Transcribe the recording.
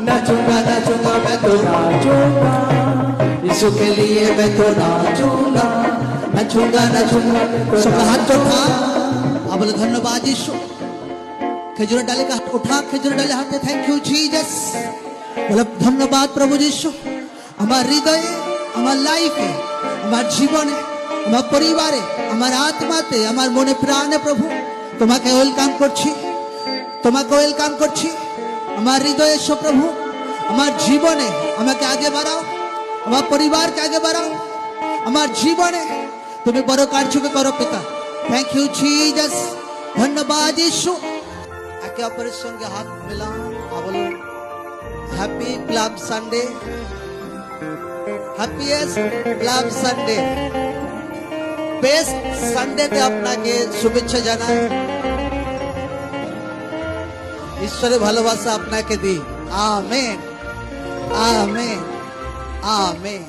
नाचूंगा नाचूंगा मैं तो नाचूंगा, यीशु के लिए मैं तो नाचूंगा, नाचूंगा नाचूंगा। सबका हाथ उठा, अब बोले धन्यवाद यीशु। খেজুরের ডালে হাত উঠা, খেজুরের ডালে হাতে থ্যাংক ইউ জিসাস। বলে ধন্যবাদ প্রভু যিশু, আমার হৃদয়ে, আমার লাইফে, আমার জীবনে, আমার পরিবারে, আমার আত্মাতে, আমার মনে প্রাণে প্রভু তোমাকে ওয়েলকাম করছি, তোমাকে ওয়েলকাম করছি। আমার হৃদয়ে এসো প্রভু, আমার জীবনে আমাকে আগে বাড়াও, আমার পরিবারকে আগে বাড়াও, আমার জীবনে তুমি বড় কার্যকে করো পিতা। থ্যাংক ইউ জিসাস, ধন্যবাদ যিশু। একে অপরের সঙ্গে হাত মেলান, বলুন happy club Sunday, happiest club Sunday, best সানডেতে আপনাকে শুভেচ্ছা জানাই। ঈশ্বরের ভালোবাসা আপনাকে দিই। Amen, amen, amen.